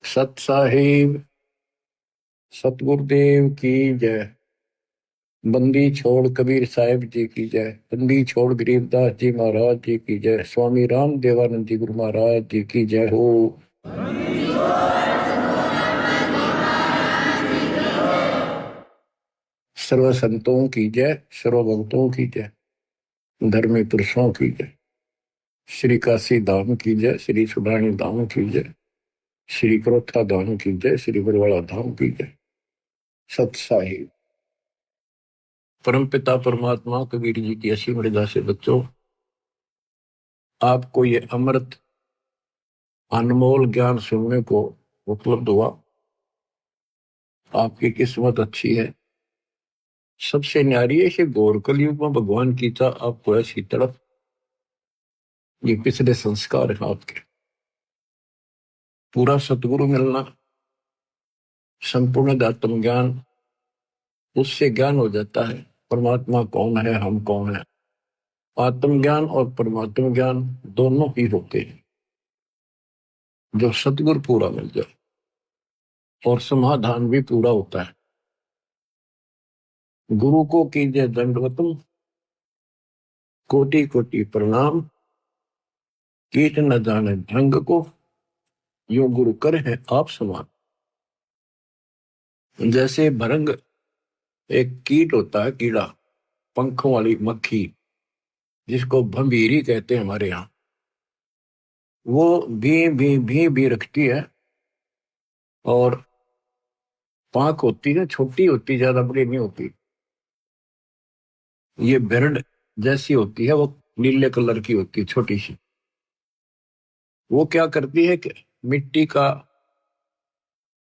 सत साहिब सतगुरुदेव की जय। बंदी छोड़ कबीर साहिब जी की जय। बंदी छोड़ गरीबदास जी महाराज जी की जय। स्वामी राम देवानंद जी गुरु महाराज जी की जय हो। सर्व संतों की जय, सर्व भक्तों की जय, धर्मी पुरुषों की जय। श्री काशी धाम की जय, श्री सुडानी धाम की जय, श्री क्रोथा धाम की जय, श्री बरवाड़ा धाम की जय। सत साहिब परमपिता परमात्मा कबीर जी की असीम मर्यादा से बच्चों, आपको ये अमृत अनमोल ज्ञान सुनने को उपलब्ध हुआ। आपकी किस्मत अच्छी है। सबसे न्यारी है घोर कलयुग में भगवान की था आपको ऐसी तड़प। ये पिछले संस्कार है आपके। पूरा सतगुरु मिलना, संपूर्ण आत्म ज्ञान, उससे ज्ञान हो जाता है परमात्मा कौन है, हम कौन है। आत्मज्ञान और परमात्मा ज्ञान दोनों ही होते हैं जो सतगुरु पूरा मिल जाए, और समाधान भी पूरा होता है। गुरु को कीजिए दंडवतम, कोटि कोटि प्रणाम। कीट न जाने ढंग को, यो गुरु कर है आप समान। जैसे भरंग एक कीट होता है, कीड़ा, पंखों वाली मक्खी, जिसको भंभीरी कहते हैं हमारे यहाँ। वो भी रखती है, और पांख होती है, छोटी होती, ज्यादा बड़ी नहीं होती। ये बिरड जैसी होती है, वो नीले कलर की होती है, छोटी सी। वो क्या करती है कि मिट्टी का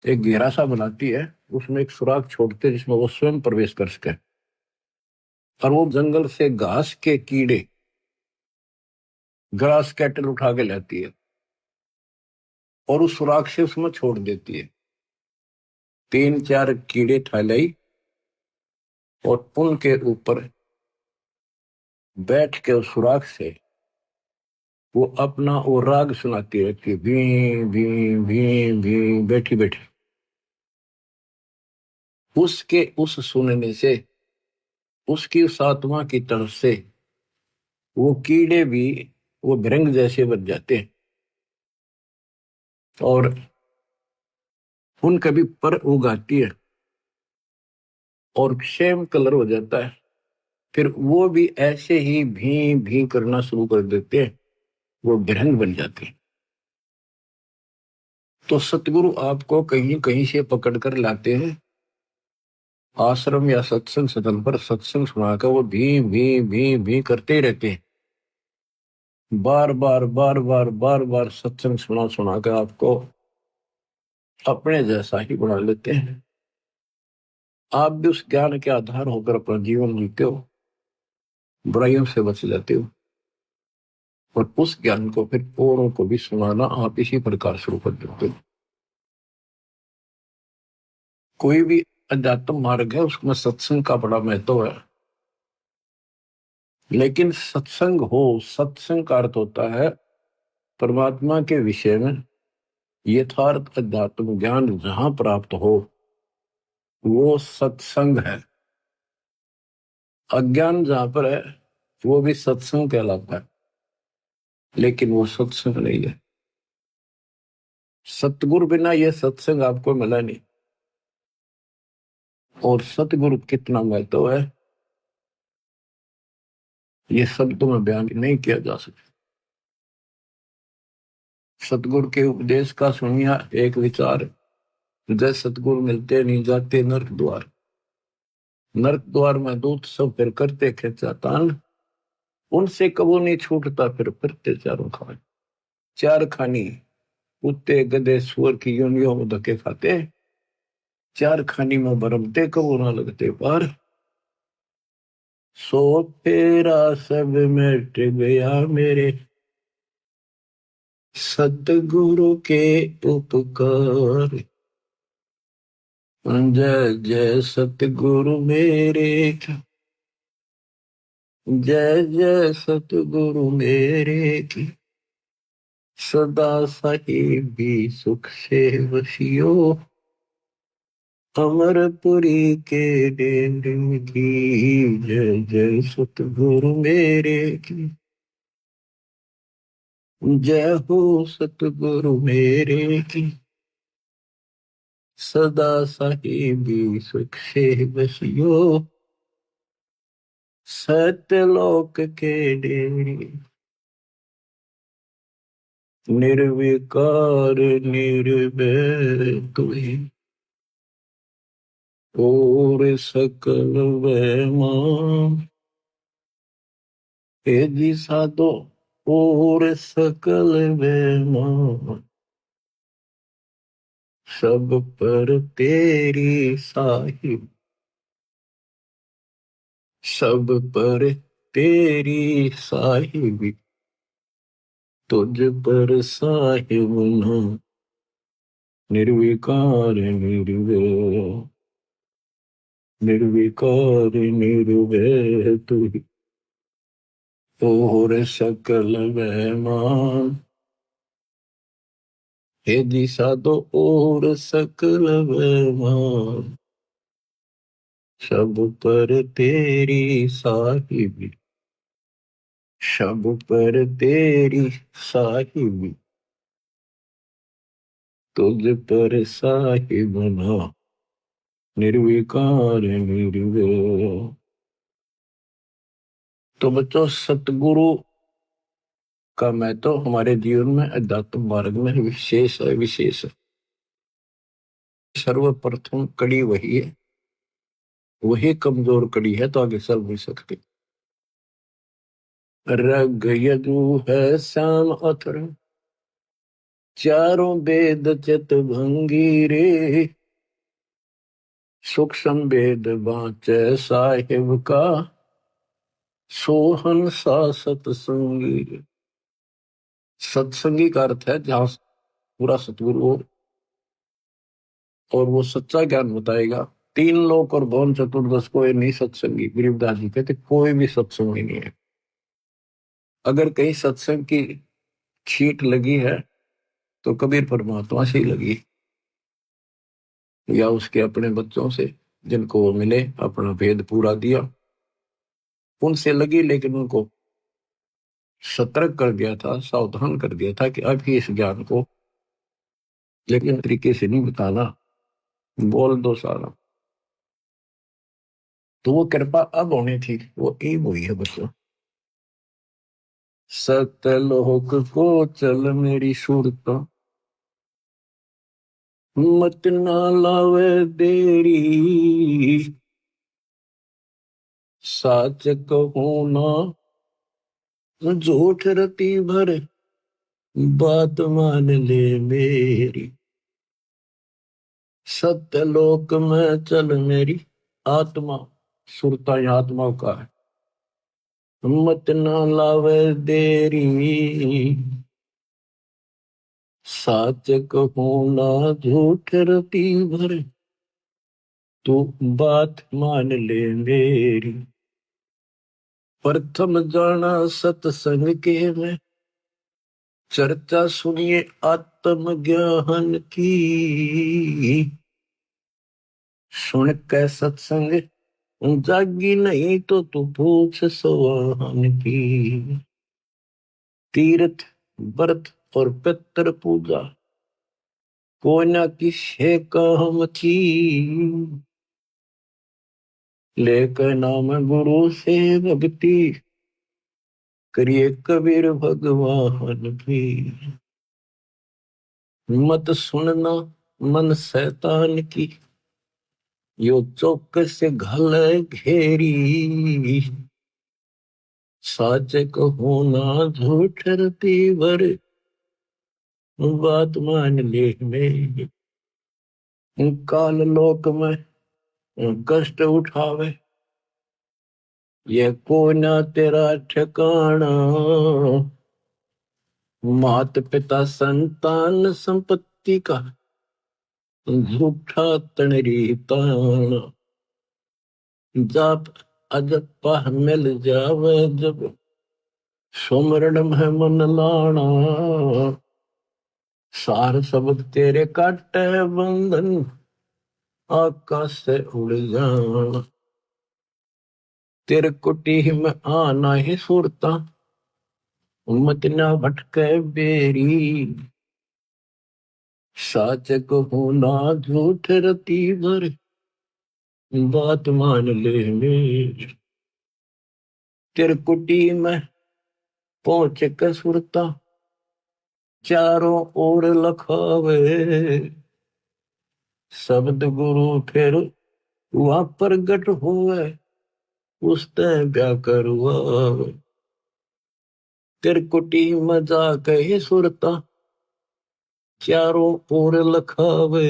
एक घेरा सा बनाती है, उसमें एक सुराख छोड़ते जिसमें वो स्वयं प्रवेश कर सके। और वो जंगल से घास के कीड़े, ग्रास कैटल उठा के लाती है और उस सुराख से उसमें छोड़ देती है। 3-4 कीड़े ठालाई और उनके ऊपर बैठ के उस सुराख से वो अपना वो राग सुनाती रहती है, भी भी भी, बैठी बैठी। उसके उस सुनने से, उसकी उस आत्मा की तरफ से वो कीड़े भी वो भृंग जैसे बन जाते हैं, और उनका भी पर उगाती है और सेम कलर हो जाता है। फिर वो भी ऐसे ही भी करना शुरू कर देते हैं, वो भृंग बन जाते हैं। तो सतगुरु आपको कहीं कहीं से पकड़ कर लाते हैं, आश्रम या सत्संग सदन पर सत्संग सुनाकर वो भी करते ही रहते हैं। बार बार सत्संग सुना कर आपको अपने जैसा ही बना लेते हैं। आप भी उस ज्ञान के आधार होकर अपना जीवन जीते हो, बुराइयों से बच जाते हो, और उस ज्ञान को फिर औरों को भी सुनाना आप इसी प्रकार शुरू कर देते हो। कोई भी अध्यात्म मार्ग है, उसमें सत्संग का बड़ा महत्व है। लेकिन सत्संग हो, सत्संग का अर्थ होता है परमात्मा के विषय में यथार्थ अध्यात्म ज्ञान जहां प्राप्त हो, वो सत्संग है। अज्ञान जहां पर है वो भी सत्संग कहलाता है, लेकिन वो सत्संग नहीं है। सतगुरु बिना यह सत्संग आपको मिला नहीं। और सतगुरु कितना महत्व है, ये शब्दों में बयान नहीं किया जा सकता। सतगुरु के उपदेश का सुनिया एक विचार, जय सतगुरु मिलते नहीं जाते नरक द्वार। नरक द्वार में दूत सब फिर करते खेचा तान, उनसे कबो नहीं छूटता फिरते चारों खान। चार खानी कुत्ते गधे सुअर की योनियों में धक्के खाते, चार खानी में भरमते कबो ना लगते पार। सो फेरा सब मिट गया मेरे, सतगुरु के उपकार। जय जय सतगुरु मेरे, जय जय सतगुरु मेरे की। सदा साहिबी सुख से वसियो, अमरपुरी के डेरे की। जय जय सतगुरु मेरे की, जय हो सतगुरु मेरे की। सदा साहिबी सुख से बसियो, सत्यलोक के डेरे। निर्विकार निर्भय तुहि, और सकल वैमा। हे जी साधो और सकल वैमा, सब पर तेरी साहिब। सब पर तेरी साहिबी, तुझ पर साहिब ना। निर्विकार निर्भय, निर्विकार निर्भय तुहि, और सकल वैमान। हे दिशा दो और सकल वैमान, सब पर तेरी साहिबी। सब पर तेरी साहिबी, तुझ पर साहिब ना। निर्विकार निर्भय। तो बच्चों, सतगुरु का महत्व हमारे जीवन में, अध्यात्म मार्ग में विशेष है, विशेष है। सर्वप्रथम कड़ी वही है, वही कमजोर कड़ी है तो आगे चल नहीं सकती। रग यजु है श्याम अथर, चारों वेद चित भंगी रे। सूक्ष्म वेद बाँचे साहिब का, सोहन सा सतसंगी। सत्संगी का अर्थ है जहां पूरा सतगुरु हो और वो सच्चा ज्ञान बताएगा। तीन लोक और भवन चतुर्दश को ये नहीं सत्संगी। गरीबदास जी कहते कोई भी सत्संगी नहीं है। अगर कहीं सत्संग की छीट लगी है तो कबीर परमात्मा से ही लगी, या उसके अपने बच्चों से जिनको वो मिले, अपना भेद पूरा दिया, उनसे लगी। लेकिन उनको सतर्क कर दिया था, सावधान कर दिया था कि अभी इस ज्ञान को लेकिन तरीके से नहीं बताना, बोल दो सारा। तो वो कृपा अब होनी थी, वो एक हुई है बच्चों। सतलोक को चल मेरी सूरत, मत ना लावे देरी। साच कहो ना झूठ रति भर, बात मान ले मेरी। सत्यलोक में चल मेरी आत्मा, सुरता आत्मा का है। मत ना लावे देरी, साच कहो ना झूठ रति भर, तू बात मान ले मेरी। प्रथम जाना सत्संग के में, चर्चा सुनिए आत्म ज्ञान की। सुन के सत्संग जागी नहीं तो तू पूछ सवाहन की। तीर्थ व्रत और पितर पूजा को न किसे काम की। लेकर नाम गुरु से भक्ति, करिए कबीर भगवान की। मत सुनना मन शैतान की, यो चौकस से घल घेरी। साच कहो ना झूठ रति भर, बात मान ले मेरी। काल लोक में कष्ट उठावे, ये को ना तेरा ठिकाना। मात पिता संतान संपत्ति का, झूठा तणरी ताना। जाप अजपा मिल जावे जब, सुमरण में मन लाना। सार शब्द तेरे काटे बंधन, आकाश से उड़ जाना। तेरे कुटी में आना ही सुरता, मत ना भटके बेरी। साच कहूँ ना झूठ रती भर, बात मान ले मेरी। तेरे कुटी में पहुंच के सुरता, चारों ओर लखावे। शब्द गुरु फिर वहां प्रगट हुए, उसते ब्या करवावे। तेरे कुटी में जाके ही सुरता, चारों ओर लखावे।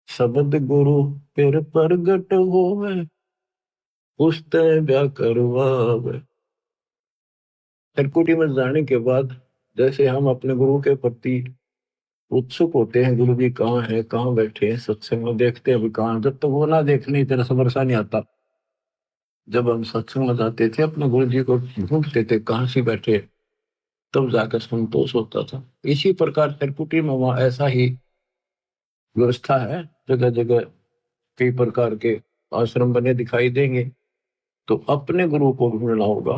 शब्द गुरु फिर प्रगट होवे, उसते ब्या करवावे। त्रिकुटी में जाने के बाद जैसे हम अपने गुरु के प्रति उत्सुक होते हैं, गुरु जी कहाँ है, कहाँ बैठे हैं, सत्संग में देखते हैं अभी कहाँ। जब तक वो ना देखने तेरा से भरोसा नहीं आता। जब हम सत्संग में जाते थे अपने गुरु जी को ढूंढते थे कहाँ से बैठे, तब जाकर संतोष होता था। इसी प्रकार त्रिकुटी में वहां ऐसा ही व्यवस्था है। जगह जगह कई प्रकार के आश्रम बने दिखाई देंगे, तो अपने गुरु को ढूंढना होगा।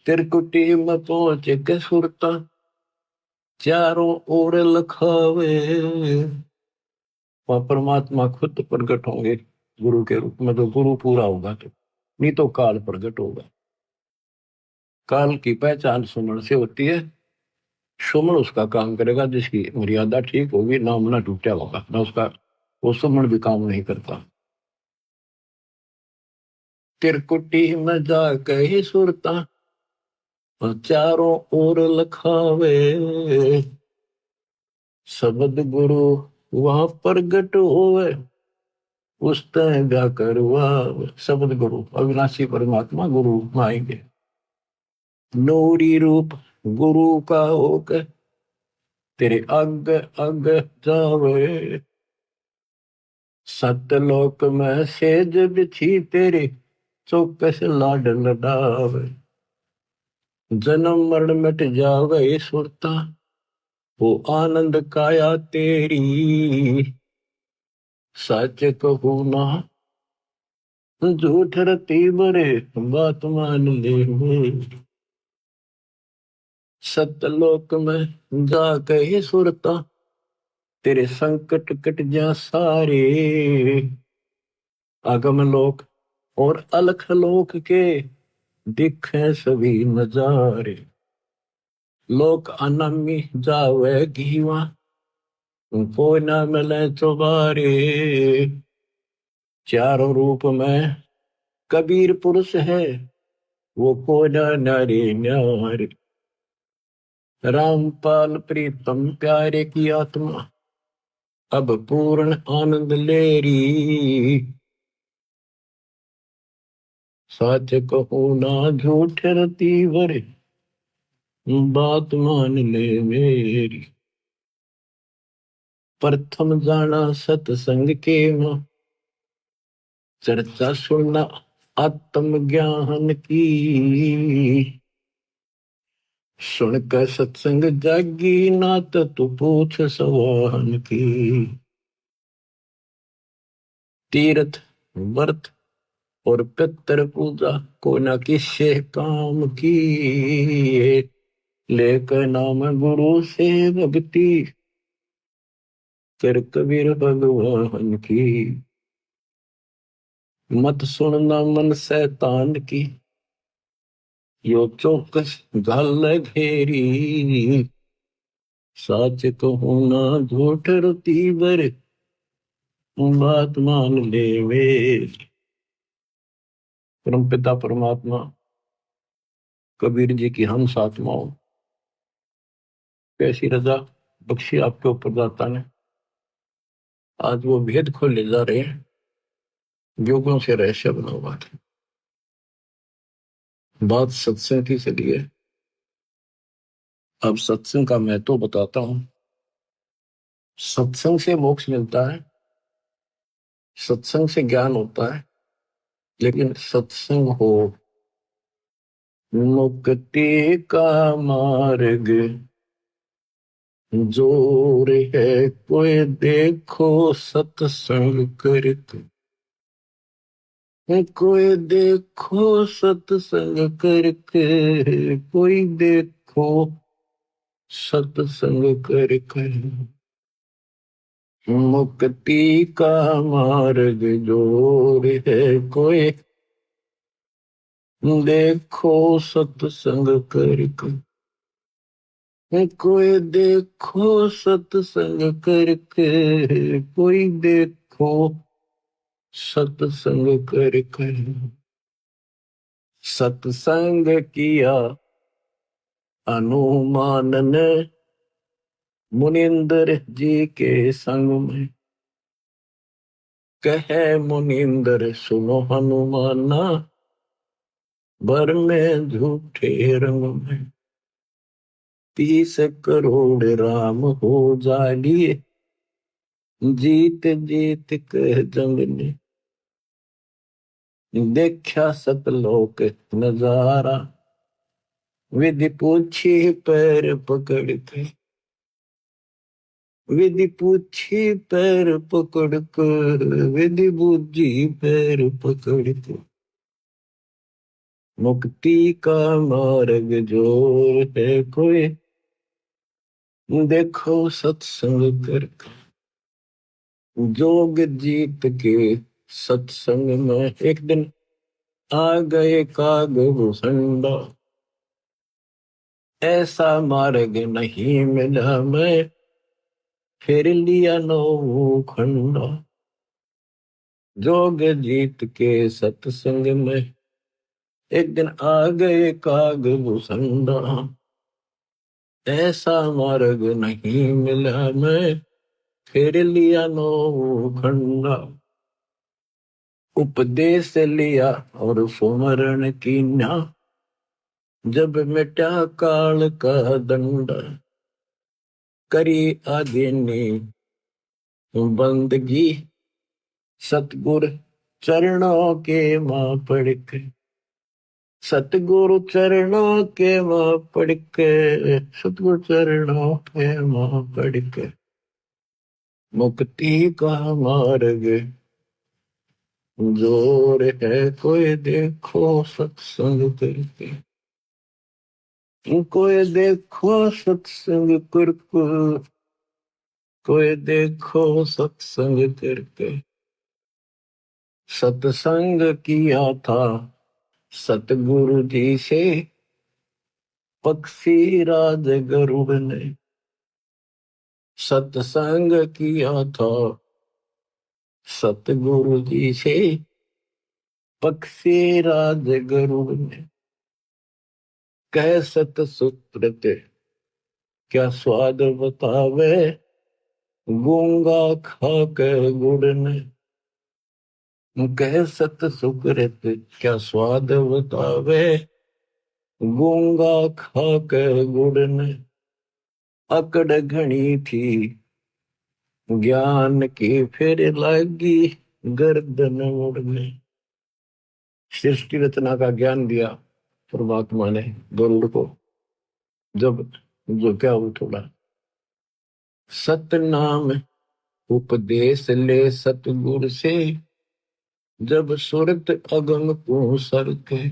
त्रिकुटी में पहुंच के सुरता, चारों ओर लखावे। वहां परमात्मा खुद प्रकट होंगे गुरु के रूप में। तो गुरु पूरा होगा, तो नहीं तो काल प्रकट होगा। काल की पहचान सुमन से होती है। सुमन उसका काम करेगा जिसकी मर्यादा ठीक होगी, नाम ना टूटा होगा ना उसका, वो सुमन भी काम नहीं करता। तिरकुटी में जाके ही सुरता, चारों ओर लखावे। शब्द गुरु वहां प्रगट होवे, उस ब्या करवा। शब्द गुरु अविनाशी परमात्मा गुरु में आएंगे। नूरी रूप गुरु का होकर तेरे अग अग जावे। सतलोक में सेज बिछी तेरे, चौकस लाड लडावे। जन्म मरण मिट जावे सुरता, वो आनंद काया तेरी। सच कहूँ ना झूठ रती बरे, बात मान ले मेरी। सतलोक में जाके ही सुरता, तेरे संकट कट जा सारे। आगम लोक और अलख लोक के दिखे सभी नजारे। लोक अनमी जावे घीवा, कोई ना मिले चौबारे। चारों रूप में कबीर पुरुष है, वो कोई ना नारी न्यारे। रामपाल प्रीतम प्यारे की आत्मा, अब पूर्ण आनंद ले री। सच कहूँ ना झूठ रती वरे, बात मान ले मेरी। प्रथम जाना सत्संग के मां, चर्चा सुनना आत्म ज्ञान की। सुनकर सत्संग जागी नात, तू पूछ सवाहन की। तीर्थ व्रत और पितर पूजा को न किसे काम की। लेकर नाम गुरु से भक्ति, कर कबीर भगवान की। मत सुनना मन शैतान की, यो चौकस गल घेरी। सच कहूँ ना झूठ रती बर, बात मान ले वे। परम पिता परमात्मा कबीर जी की हम आत्माओं, कैसी रजा बख्शी आपके ऊपर दाता ने। आज वो भेद खोल ले जा रहे हैं, योगों से रहस्य बना हुआ था। बात सत्संग की चली है। अब सत्संग का मैं तो बताता हूं। सत्संग से मोक्ष मिलता है, सत्संग से ज्ञान होता है, लेकिन सत्संग हो मुक्ति का मार्ग, जोर है कोई देखो सत्संग करके, कोई देखो सत्संग करके, कोई देखो सत्संग करके, मुक्ति का मार्ग जोर है कोई देखो सत्संग करके, कोई देखो सत्संग करके, कोई देखो सत्संग करके। सत्संग किया हनुमान ने मुनिंदर जी के संग में, कहे मुनिंदर सुनो हनुमाना, बर में झूठे रंग में 30 करोड़ राम हो जालिए, जीत जीत के जंग ने देखा सतलोक नजारा, विधि पूछी पैर पकड़ के, विधि पूछी पैर पकड़ कर, विधि बूझी पैर पकड़ के, मुक्ति का मार्ग जोर है कोई देखो सत्संग करके। जोग जीत के सत्संग में एक दिन आ गए काग भूसंडा, ऐसा मार्ग नहीं मिला मैं, फिर लिया नौ खंडा। जोग जीत के सत्संग में एक दिन आ गए काग भूसंडा, ऐसा मार्ग नहीं मिला मैं, फिर लिया नौ खंडा। उपदेश लिया और सुमरण कीन्या, जब मिटा काल का दंडा, करी आदिनी बंदगी, सतगुर चरणों के मां पड़ के, सतगुरु चरणों के मां पड़ के, सतगुरु चरणों के मां पड़ के, मुक्ति का मार्ग जोर है कोई देखो सत्संग करके, कोई देखो सत्संग करके, कोई देखो सत्संग करके। सत्संग किया था सतगुरु जी से, पक्षी राज गरुड़ ने, सत्संग किया था सतगुरु जी से, पक्षी राज गरुड़ ने, कह सत सुत्रत क्या स्वाद बतावे, गूंगा खा के गुड़ ने, कह सत सुकृत क्या स्वाद बतावे, गूंगा खा के गुड़ ने, अकड़ घनी थी ज्ञान की फिर लगी गर्दन मुड़ने। सृष्टि रचना का ज्ञान दिया परमात्मा ने गरुड़ को, जब जो क्या वो थोड़ा सतनाम उपदेश ले सतगुर से, जब सुरत अगम को सर के,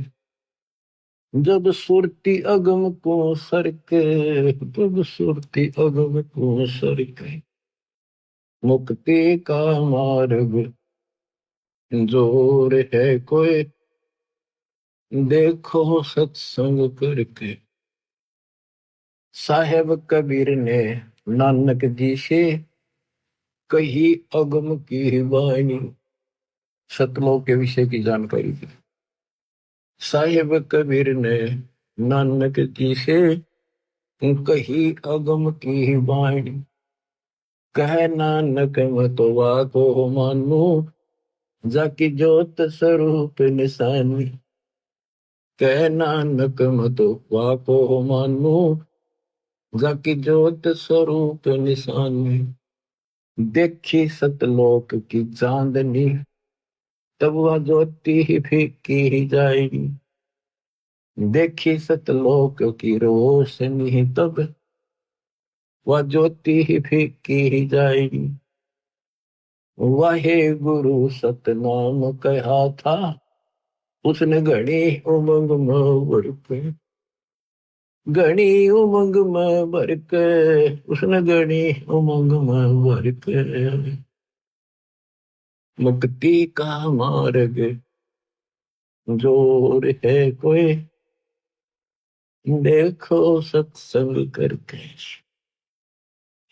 जब सुरती अगम को सर के, जब सुरती अगम को सर के, मुक्ति का मार्ग जोर है कोई देखो सत्संग करके। साहेब कबीर ने नानक जी से कही अगम की वाणी, सतलोक के विषय की जानकारी दी। साहेब कबीर ने नानक जी से कही अगम की वाणी, कह नानक मतवा को मानू, जाकी जोत स्वरूप निशानी, कह नानक मतवा को मानू, जाकी जोत स्वरूप निशानी, देखी सतलोक की चांदनी, तब वह ज्योति ही फीकी ही जाएगी, देखी सतलोक की रोशनी, तब वह ज्योति ही फीकी ही जाएगी। वाहे गुरु सतनाम कहा था, उसने घड़ी उमंग में भर के, घड़ी उमंग में भर के, उसने घड़ी उमंग में भर के। मुक्ति का मार्ग जोर है कोई, देखो सत्संग करके।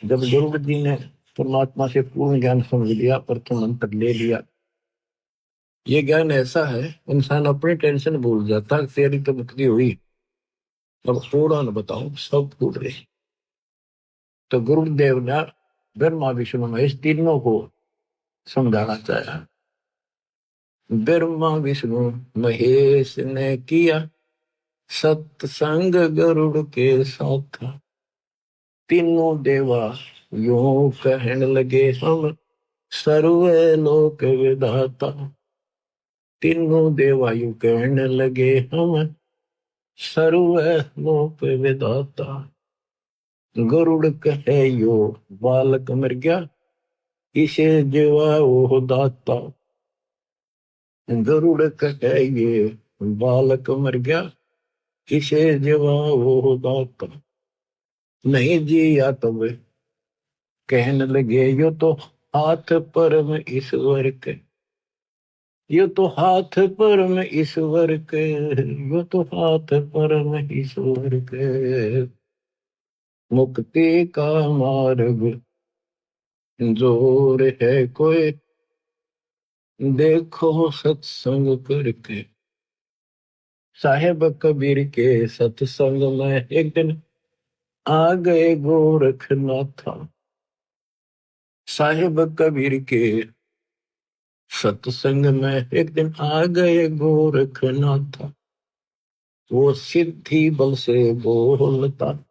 जब गुरु जी ने परमात्मा से पूर्ण ज्ञान समझ लिया, प्रथम मंत्र ले लिया, ये ज्ञान ऐसा है इंसान अपनी टेंशन भूल जाता। तेरी तो मुक्ति हुई, अब थोड़ा न बताऊं, सब भूल गए। तो गुरुदेव ने ब्रह्मा विष्णु महेश तीनों को समझाना चाहा। ब्रह्मा विष्णु महेश ने किया सत्संग गरुड़ के साथ। तीनों देवा यूं कहने लगे, हम सर्वे लोक विधाता। तीनों देवा यूं कहने लगे, हम सर्वे लोक विधाता। गरुड़ कहे यो बालक मर गया, इसे जीवा वो दाता। गरुड़ कहे ये बालक मर गया, इसे जीवा वो दाता। नहीं जिया तब कहने लगे, यो तो हाथ परम ईश्वर के, यो तो हाथ परम ईश्वर के, यो तो हाथ परम ईश्वर के। मुक्ति का मार्ग जोर है कोई, देखो सत्संग करके। साहेब कबीर के सत्संग में एक दिन आ गए गोरखनाथ। साहेब कबीर के सत्संग में एक दिन आ गए गोरखनाथ। वो सिद्धि बल से बोलता,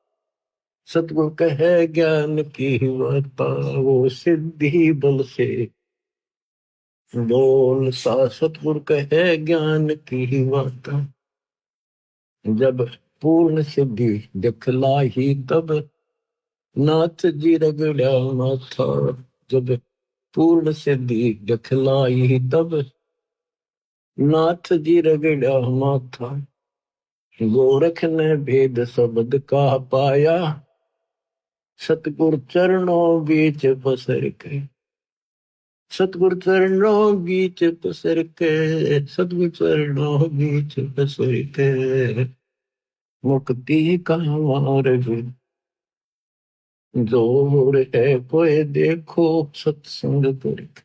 सतगुरु कहे ज्ञान की वार्ता। वो सिद्धि बल से बोलता, सतगुरु कहे ज्ञान की वार्ता। जब पूर्ण सिद्धि दिखलाई तब नाथ जी रगड़ा माथा। जब पूर्ण सिद्धि दिखलाई तब नाथ जी रगड़ा माथा। गोरख ने भेद शब्द का पाया, सतगुरु चरणों बीच पसर के। सतगुरु चरणों बीच पसर के, सतगुरु चरणों बीच पसर के। मुक्ति का मार्ग जोर है कोई, देखो सत्संग करके।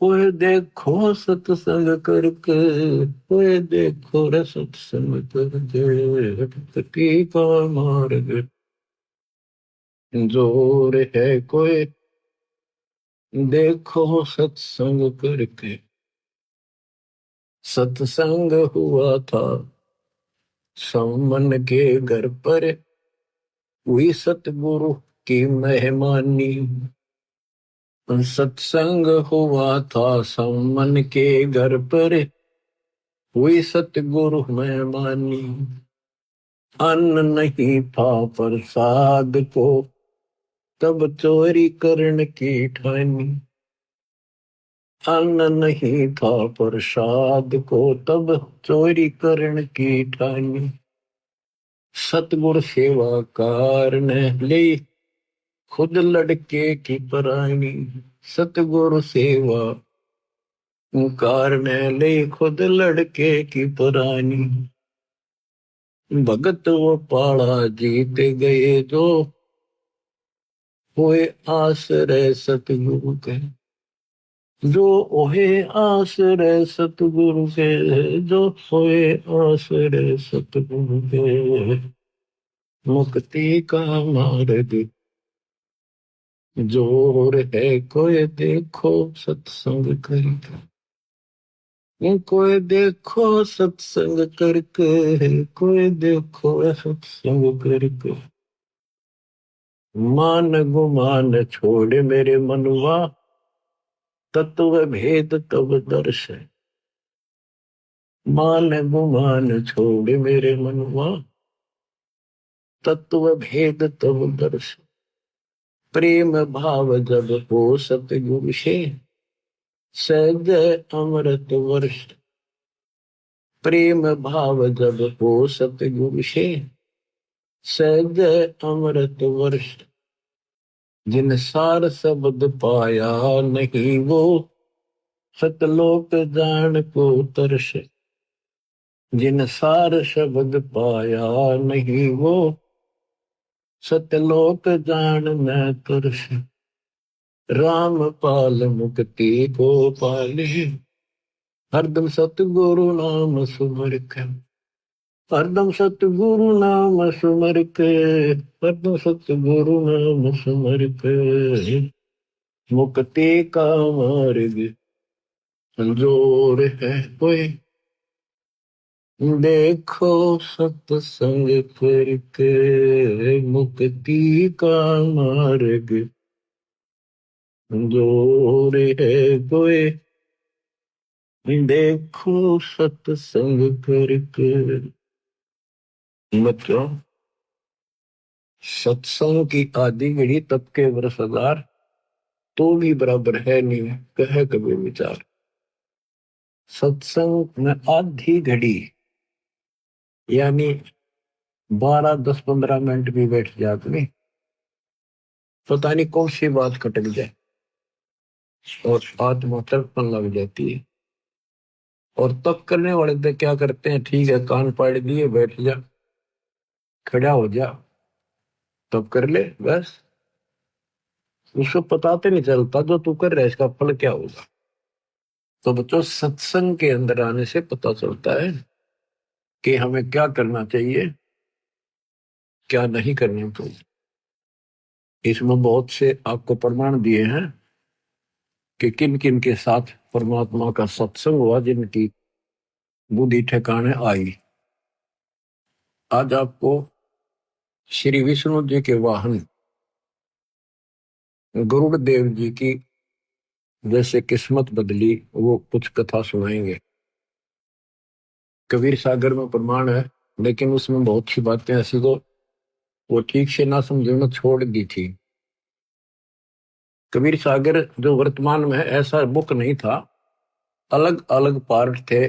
कोई देखो सत्संग करके, कोई देखो रे सत्संग करके। मुक्ति का मार्ग जोर है कोई, देखो सत्संग करके। सत्संग हुआ था समन के घर पर, हुई सतगुरु की मेहमानी। सत्संग हुआ था समन के घर पर, हुई सतगुरु मेहमानी। अन्न नहीं था प्रसाद को, तब चोरी करने की ठानी। अन्न नहीं था प्रसाद को, तब चोरी करने की ठानी। सतगुरु सेवाकार ने ली खुद लड़के की परानी। सतगुरु सेवा कार ने ली खुद लड़के की परानी। भगत वो पाड़ा जीत गए जो हुए आश्रय सतगुरु के। जो ओहे आश्रय सतगुरु के, जो होए आश्रय सतगुरु के। मुक्ति का मार्ग जोर है कोई, देखो सत्संग करके। कोई देखो सत्संग करके, कोई देखो सत्संग करके। मान गुमान छोड़ मेरे मनुआ, तत्व भेद तब दर्श है। मान गुमान छोड़ मेरे मनुआ, तत्व भेद तब दर्श, प्रेम भाव जब हो सतगुरु से, सहज अमृत वर्ष। प्रेम भाव जब हो सतगुरु से, सहज अमृत वर्ष। जिन सार शब्द पाया नहीं वो, सतलोक जान को तरस। जिन सार शब्द पाया नहीं वो, सतलोक जान न तरस। राम पाल मुक्ति को पाले, हरदम सतगुरु नाम सुमर के। हरदम सतगुरु नाम सुमर के, हरदम सतगुरु नाम सुमर के। मुक्ति का मार्ग संजोर है कोई, देखो सत्संग करके। मुक्ति का मार्ग संजोर है कोई, देखो सत्संग करके। बच्चों, सत्संग की आदि घड़ी तब के वर्ष 1000 तो भी बराबर है नहीं, कहे कभी विचार। सत्संग में आधी घड़ी यानी 12, 10, 15 मिनट भी बैठ जाते नहीं, पता नहीं कौन सी बात खटक जाए और आत्मा तड़पन लग जाती है। और तब करने वाले तो क्या करते हैं, ठीक है कान पाड़ दिए, बैठ जा, खड़ा हो जा, तब कर ले बस। उसको पता तो नहीं चलता जो तू कर रहा है इसका फल क्या होगा। तो बच्चों, सत्संग के अंदर आने से पता चलता है कि हमें क्या करना चाहिए, क्या नहीं करना चाहिए। इसमें बहुत से आपको प्रमाण दिए हैं कि किन किन के साथ परमात्मा का सत्संग हुआ, जिनकी बुद्धि ठिकाने आई। आज आपको श्री विष्णु जी के वाहन गरुड़ देव जी की जैसे किस्मत बदली वो कुछ कथा सुनाएंगे। कबीर सागर में प्रमाण है, लेकिन उसमें बहुत सी बातें ऐसी तो वो ठीक से ना समझे में छोड़ दी थी। कबीर सागर जो वर्तमान में है, ऐसा बुक नहीं था, अलग अलग पार्ट थे,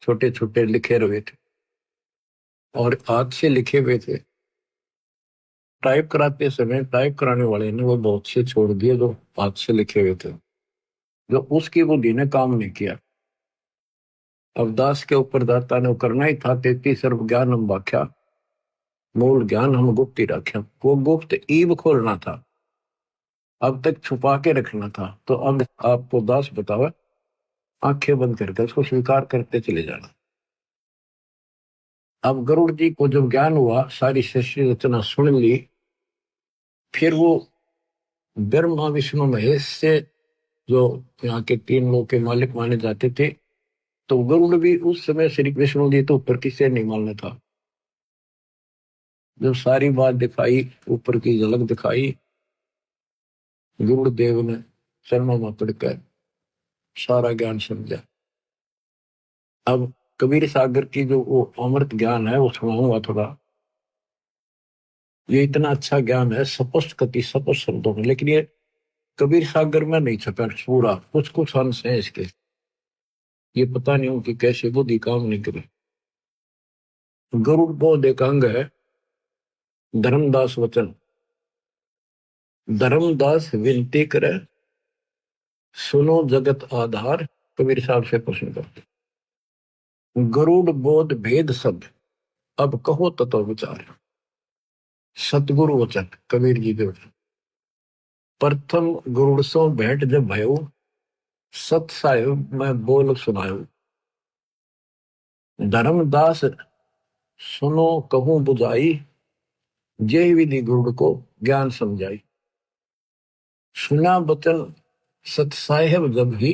छोटे छोटे लिखे हुए थे और हाथ से लिखे हुए थे। टाइप कराते समय टाइप कराने वाले ने वो बहुत से छोड़ दिए जो हाथ से लिखे हुए थे, जो उसकी बुद्धि ने काम नहीं किया। अवदास के ऊपर दाता ने करना ही था, 33 सर्व ज्ञान हम व्याख्या, मूल ज्ञान हम गुप्त ही रख्या। वो गुप्त ईब खोलना था, अब तक छुपा के रखना था। तो अब आपको दास बतावा, आंखें बंद करके उसको स्वीकार करते चले जाना। अब गरुड़ जी को जब ज्ञान हुआ, सारी सृष्टि रचना सुन ली, फिर वो ब्रह्मा विष्णु महेश से, जो यहाँ के 3 लोग के मालिक माने जाते थे, तो गरुड़ भी उस समय श्री विष्णु जी तो ऊपर किसे नहीं मानना था। जब सारी बात दिखाई, ऊपर की झलक दिखाई, गरुड़ देव ने चरणों में पड़कर सारा ज्ञान समझा। अब कबीर सागर की जो वो अमृत ज्ञान है वो सुनाऊंगा थोड़ा। ये इतना अच्छा ज्ञान है, स्पष्ट कति स्पष्ट शब्दों में, लेकिन ये कबीर सागर में नहीं छपा पूरा, कुछ कुछ अंश है इसके। ये पता नहीं हो कि कैसे बुद्धि काम नहीं करे। गरुड़ बोध एक अंग है, धर्मदास वचन। धर्मदास विनती करे, सुनो जगत आधार। कबीर साहब से प्रश्न करते, गरुड़ बोध भेद सब, अब कहो तत्व विचार। सतगुरु वचन, कबीर जी के वचन। प्रथम गरुड़ सो भेंट जब भयो, सत साहिब में बोल सुनायो। धर्मदास सुनो कहूं बुझाई, जय विधि गरुड़ को ज्ञान समझाई। सुना बचन सत साहिब जब ही,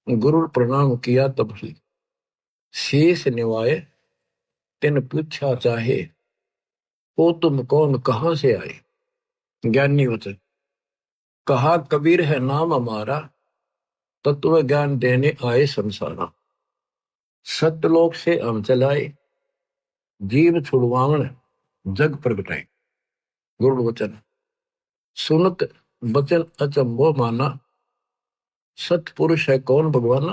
गुरु प्रणाम किया तब ही। शेष निवाए तिन पूछा चाहे, ओ तुम कौन कहां से आए। ज्ञानी वचन, कहा कबीर है नाम हमारा, तत्व ज्ञान देने आए संसारा। सत्यलोक से हम चलाए, जीव छुड़वावन जग प्रगटाए। गुरु वचन सुनत बचन अचंभो माना, सतपुरुष है कौन भगवाना।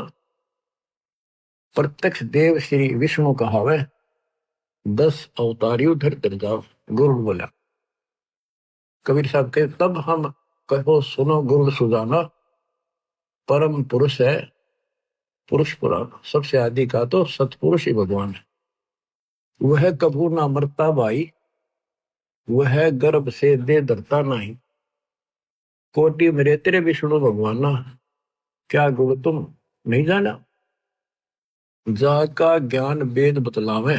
प्रत्यक्ष देव श्री विष्णु कहावे, 10 अवतारियों धर जाओ। गुरु बोला। कबीर साहब के तब हम कहो सुनो गुरु सुजाना, परम पुरुष है पुरुष पुराण। सबसे आदि का तो सतपुरुष ही भगवान है। वह कभू ना मरता भाई, वह गर्भ से दे धरता नहीं। कोटि मेरे तेरे विष्णु भगवाना, क्या गुण तुम नहीं जाना। जाका ज्ञान वेद बतलावे,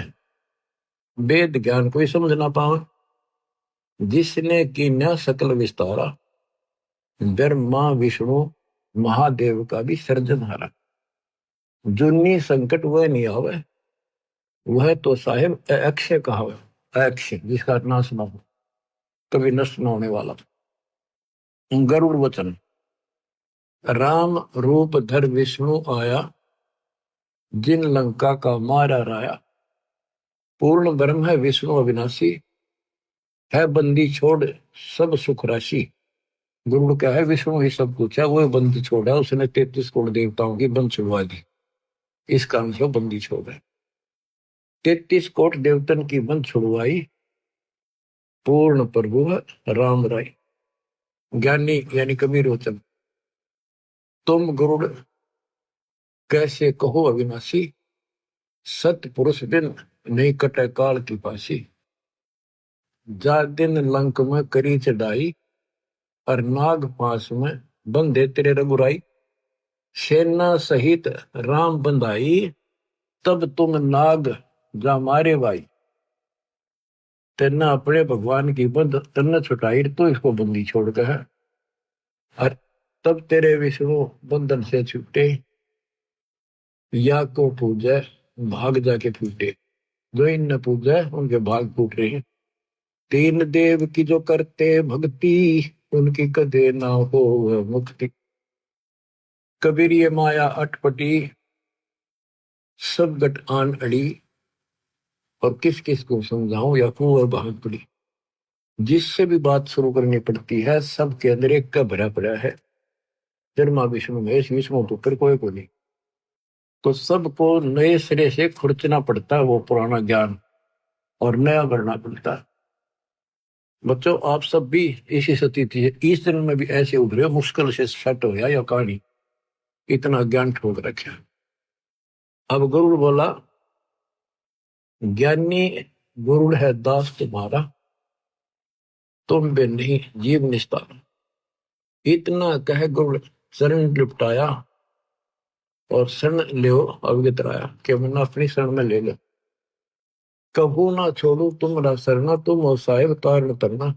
वेद ज्ञान कोई समझ ना पावे। जिसने की न सकल विस्तारा, ब्रह्मा विष्णु महादेव का भी सर्जनहारा। जुन्नी संकट वह नहीं आवे, वह तो साहिब अक्षय कहावे। अक्षय जिसका नाश ना हो, कभी नष्ट न होने वाला। गरुड़ वचन राम रूप धर विष्णु आया, जिन लंका का मारा राया। पूर्ण ब्रह्म है विष्णु अविनाशी, है बंदी छोड़ सब सुख राशि। गुरु क्या है, विष्णु ही सब कुछ है, वो बंदी छोड़ा। उसने 33 करोड़ देवताओं की बंद छुड़वा दी, इस कारण से बंदी छोड़ है। 33 कोट देवतन की बंद छुड़वाई, पूर्ण प्रभु राम राय। ज्ञानी यानी कबीर वचन तुम गुरुड़ कैसे कहो अविनाशी। सत पुरुष बिन नहीं कटे काल की पासी। जा दिन लंक में करी चढ़ाई, और नाग पास में बंदे तेरे रघुराई। सेना सहित राम बंधाई, तब तुम नाग जा मारे भाई। तेना अपने भगवान की बंद तन्ने छुटाई, तो इसको बंदी छोड़ के है। और तब तेरे विष्णु बंधन से छूटे, या को पूजे भाग जाके फूटे। जो इन पूजे उनके भाग फूट रहे हैं। तीन देव की जो करते भक्ति, उनकी कदे ना हो मुक्ति। कबीर ये माया अटपटी, सब गट आन अड़ी। और किस किस को समझाऊं या कुंवर भाग पड़ी। जिससे भी बात शुरू करनी पड़ती है, सबके अंदर एक का भरा पड़ा है, ब्रह्मा विष्णु महेश। विष्णु तो फिर कोई को नहीं। तो सबको नए सिरे से खुरचना पड़ता है वो पुराना ज्ञान, और नया भरना पड़ता है। बच्चों आप सब भी इसी स्थिति है, इस दिन में भी ऐसे उभरे, मुश्किल से सेट हो गया या कहानी, इतना ज्ञान ठोक रखा। अब गुरु बोला, ज्ञानी गुरु है दास तुम्हारा, तुम भी नहीं जीव निस्तार। इतना कह गुरु शरण लिपटाया, और शरण ले अवगत राया कि मैंने अपनी शरण में ले लो। कबू ना छोड़ू तुमरा सरना, तुम हो साहिब तारण तरना।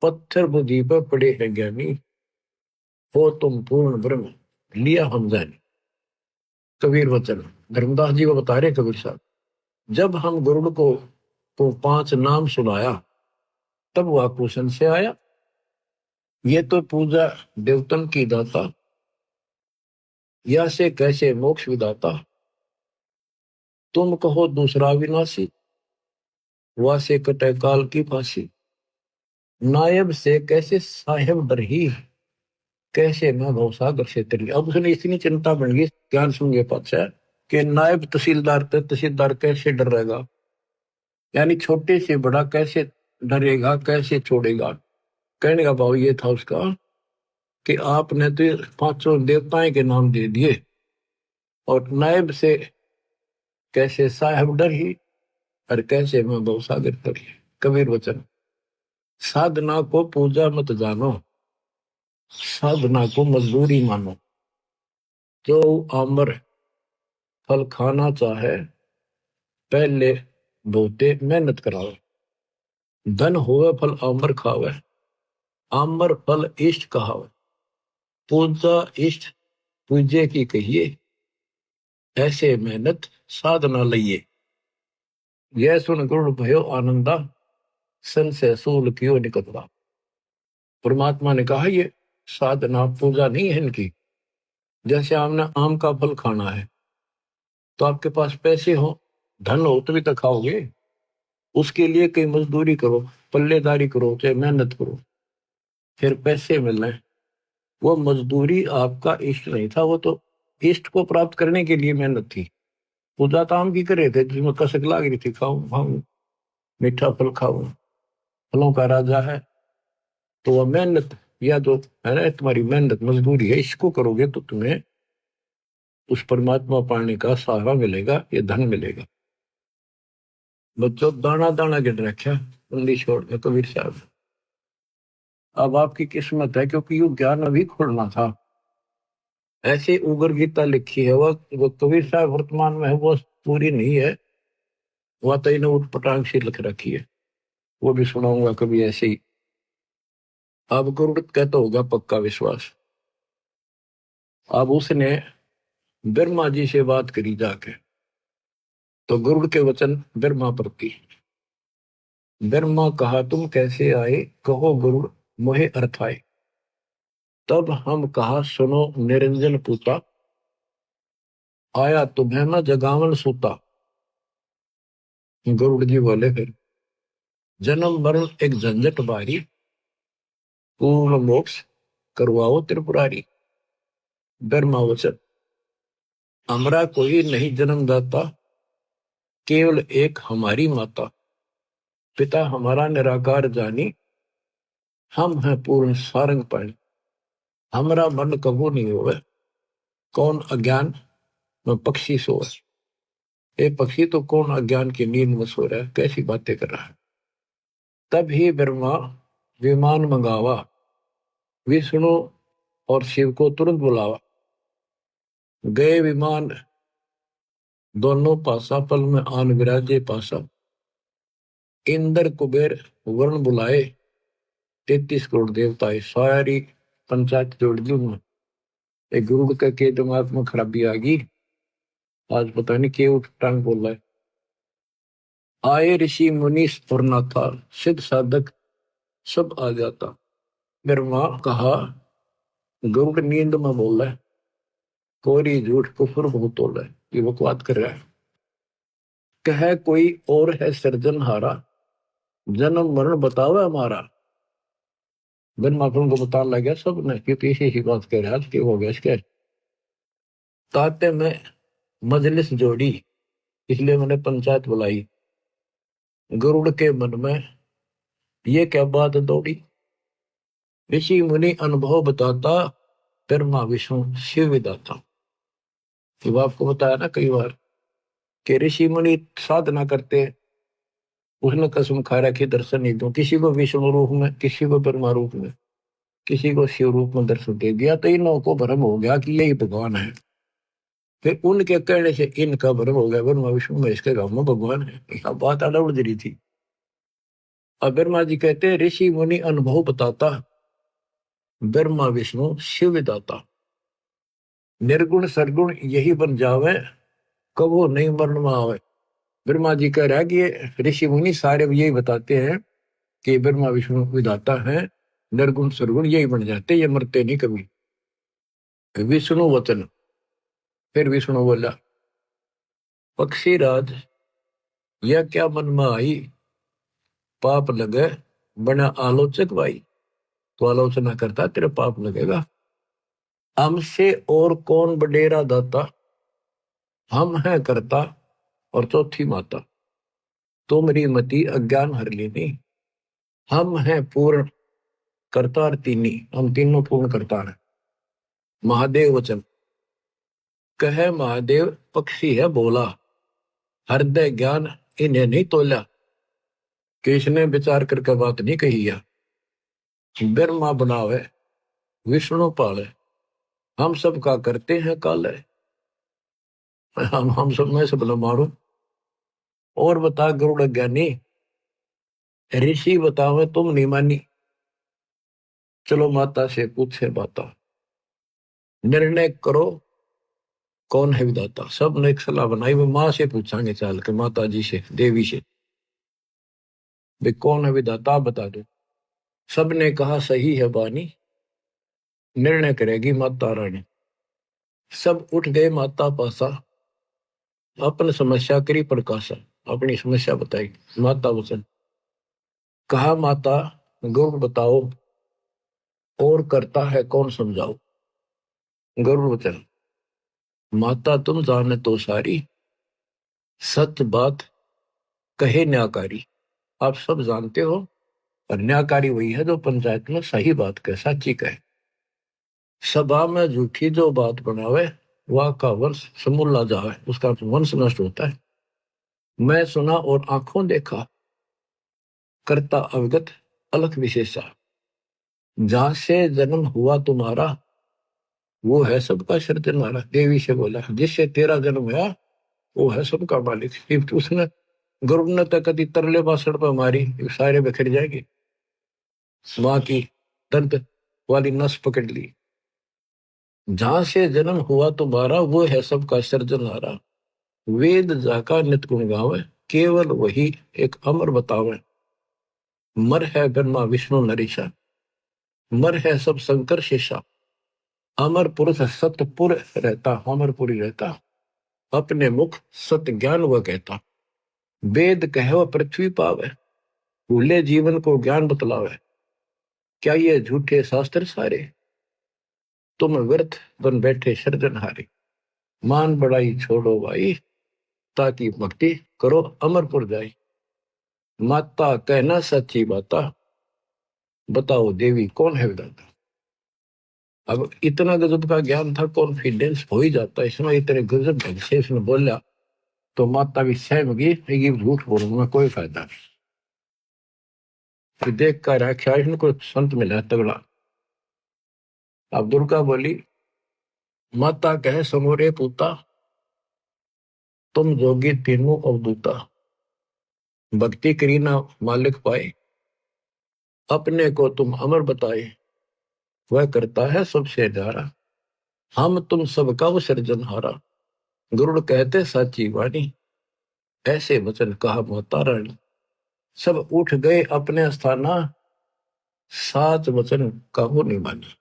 पत्थर बुद्धि पर पड़े हैं ज्ञानी, हो तुम पूर्ण ब्रह्म लिया हम जानी। कबीर वचन धर्मदास जी को बता रहे कबीर साहब, जब हम गुरु को 5 नाम सुनाया, तब वह कुशन से आया। ये तो पूजा देवतन की दाता, या से कैसे मोक्ष विदाता। तुम कहो दूसरा विनाशी, वह से कटे काल की फांसी। नायब से कैसे साहेब डर ही, कैसे मैं भवसागर से तरी। अब उसने इतनी चिंता बन गई ज्ञान सुन के पाचा कि नायब तहसीलदार कैसे डर रहेगा, यानी छोटे से बड़ा कैसे डरेगा, कैसे छोड़ेगा। कहने का भाव ये था उसका कि आपने तो 5 देवताएं के नाम दे दिए, और नायब से कैसे साहेब डर ही, और कैसे मैं भवसागर तरी। कबीर वचन साधना को पूजा मत जानो, साधना को मजदूरी मानो। जो आमर फल खाना चाहे, पहले बहुते मेहनत कराओ। धन होवे फल आमर खावे, आमर फल इष्ट कहावे। पूजा इष्ट पूजे की कहिए, ऐसे मेहनत साधना लइए। यह सुन गुरु भयो आनंदा, सन से सूल कियो निकतवा। परमात्मा ने कहा ये साधना पूजा नहीं है इनकी। जैसे आपने आम का फल खाना है, तो आपके पास पैसे हो, धन हो तभी तो खाओगे। उसके लिए कहीं मजदूरी करो, पल्लेदारी करो, चाहे मेहनत करो, फिर पैसे मिलने। वो मजदूरी आपका इष्ट नहीं था, वो तो इष्ट को प्राप्त करने के लिए मेहनत थी। पूजा तो आम की करे थे जिसमें कसक लाग रही थी, खाऊं खाऊं मीठा फल खाऊं, फलों का राजा है। तो वह मेहनत या तो है ना, तुम्हारी मेहनत मजदूरी है, इसको करोगे तो तुम्हें उस परमात्मा पाने का सहारा मिलेगा, ये धन मिलेगा। बच्चों दाना दाना गिन रखा बंदी छोड़ के कबीर साहब। अब आपकी किस्मत है, क्योंकि यू ज्ञान अभी खुलना था। ऐसे उगर गीता लिखी है, वो कबीर साहब वर्तमान में है, वो पूरी नहीं है, वह तो इन्हें उठपटांग से लिख रखी है, वो भी सुनाऊंगा कभी ऐसे ही। अब गुरुड़ कहता होगा पक्का विश्वास। अब उसने ब्रह्मा जी से बात करी जाके, तो गुरुड़ के वचन ब्रह्मा प्रति। ब्रह्मा कहा तुम कैसे आए, कहो गुरुड़ मोहे अर्थ आए। तब हम कहा सुनो निरंजन पूता, आया तुम्हें न जगावन सूता। गुरुड़ जी बोले फिर जन्म मरण एक झंझट बारी, पूर्ण मोक्ष करवाओ त्रिपुरारी। ब्रह्मा वचन हमरा कोई नहीं जन्म दाता, केवल एक हमारी माता। पिता हमारा निराकार जानी, हम हैं पूर्ण सारंग पाणी। हमरा मन कबू नहीं होवे, कौन अज्ञान में पक्षी सोए। ये पक्षी तो कौन अज्ञान की नींद में सो रहा है, कैसी बातें कर रहा है। तब ही ब्रह्मा विमान मंगावा, विष्णु और शिव को तुरंत बुलावा। गए विमान दोनों पासा, पल में आन विराजे पासा। इंद्र कुबेर वरुण बुलाए, 33 करोड़ देवताएं सारी पंचायत जोड़ दी उन्होंने। गुरु के दिमाग में खराबी आ गई, आज पता नहीं क्यों उठ टांग बोल रहा है। आए ऋषि मुनि और नाथा, सिद्ध साधक सब आ जाता। ब्रह्मा कहा गरुड़ नींद में बोल रहा है, कोरी झूठ कुफर बहुत हो रहा है, ये बकवाद कर रहा है। कह कोई और है सृजनहारा, जन्म मरण बतावे हमारा। ब्रह्मा को बताने लगा सब ने, क्योंकि इसी ही बात कह रहा कि हो गया इसके। ताते में मजलिस जोड़ी, इसलिए मैंने पंचायत बुलाई। गरुड़ के मन में ये क्या बात दौड़ी, ऋषि मुनि अनुभव बताता, ब्रह्मा विष्णु शिव विदाता। तो आपको बताया ना कई बार कि ऋषि मुनि साधना करते, उसने कसम खा रखी दर्शन नहीं दूं, किसी को विष्णु रूप में, किसी को ब्रह्मा रूप में, किसी को शिव रूप में दर्शन दे दिया, तो इन को भ्रम हो गया कि यही भगवान है। फिर उनके कहने से इनका भ्रम हो गया ब्रह्मा विष्णु महेश के गांव में भगवान है। यह बात आड़ा उड़ रही थी। अब ब्रह्मा जी कहते ऋषि मुनि अनुभव बताता, ब्रह्मा विष्णु शिव विदाता। निर्गुण सरगुण यही बन जावे, कबो नहीं मरण में आवे। ब्रह्मा जी कह रहा है कि ऋषि मुनि सारे यही बताते हैं कि ब्रह्मा विष्णु विधाता है, निर्गुण सरगुण यही बन जाते, ये मरते नहीं कभी। विष्णु वचन, फिर विष्णु बोला पक्षी राज यह क्या मन में आई, पाप लगे बना आलोचक भाई। तो आलोचना करता तेरे पाप लगेगा। हमसे और कौन बडेरा दाता, हम है करता और चौथी माता। तो मेरी मति अज्ञान हर लेनी, हम हैं पूर्ण करतार तीनी, हम तीनों पूर्ण करतार हैं। महादेव वचन कहे महादेव पक्षी है बोला, हृदय ज्ञान इन्हें नहीं तोला। किसने विचार करके बात नहीं कही है। ब्रह्मा बनावे विष्णु पाले, हम सब का करते हैं काले। हम सब में सब न मारो। और बता गरुड़ ज्ञानी, ऋषि बतावे तुम नहीं मानी। चलो माता से पूछे बाता, निर्णय करो कौन है विधाता। सब ने एक सलाह बनाई, वो माँ से पूछांगे चाल के, माता जी से, देवी से, भाई कौन है विधाता आप बता दो। सब ने कहा सही है बानी, निर्णय करेगी माता रानी। सब उठ गए माता पासा, अपन समस्या करी प्रकाशा। अपनी समस्या बताई। माता वचन कहा, माता गरुड़ बताओ और करता है कौन समझाओ। गरुड़ वचन, माता तुम जाने तो सारी, सच बात कहे न्याकारी। आप सब जानते हो, और न्याकारी वही है जो पंचायत में सही बात कहे, सच्ची कहे। सभा में झूठी जो बात बनावे, वह का वंश समूला जावे, उसका वंश नष्ट होता है। मैं सुना और आंखों देखा, करता अवगत अलख विशेषा। जहां से जन्म हुआ तुम्हारा, वो है सबका सृजनहारा। देवी से बोला, जिससे तेरा जन्म हुआ वो है सबका मालिक। फिर उसने गरुड़ ने तक कदी तरले बासड़ पर मारी, सारे बिखर जाएंगे। माँ की दंत वाली नस पकड़ ली। जहां से जन्म हुआ तुम्हारा, वो है सबका सृजनहारा। वेद जाका नित गुण गावे, केवल वही एक अमर बतावे। मर है ब्रह्मा विष्णु नरीशा, मर है सब शंकर शेषा। अमर पुरुष सतपुर रहता, अमरपुरी रहता। अपने मुख सत्य ज्ञान वह कहता। वेद कहो पृथ्वी पावे, भूले जीवन को ज्ञान बतलावे। क्या ये झूठे शास्त्र सारे, तुम व्यर्थ बन बैठे सृजनहारे। मान बड़ाई छोड़ो भाई, ताकि भक्ति करो अमरपुर जाई। माता कहना सच्ची बाता, बताओ देवी कौन है विधाता। अब इतना गजब का ज्ञान था, कॉन्फिडेंस हो ही जाता है इसमें। इतने गजब ढंग से इसने बोला तो माता भी सहम गई, ये झूठ बोलूंगा कोई फायदा नहीं। फिर देख कर आख्या इनको संत मिला तगड़ा। अब दुर्गा बोली, माता कहे समोरे पूता, तुम जोगी तीनों अवधूता। भक्ति करी ना मालिक पाए, अपने को तुम अमर बताए। वह करता है सबसे न्यारा, हम तुम सबका वो सृजनहारा। गरुड़ कहते साची वाणी, ऐसे वचन कहा माता रानी। सब उठ गए अपने स्थाना, सात वचन कहो नहीं मानी।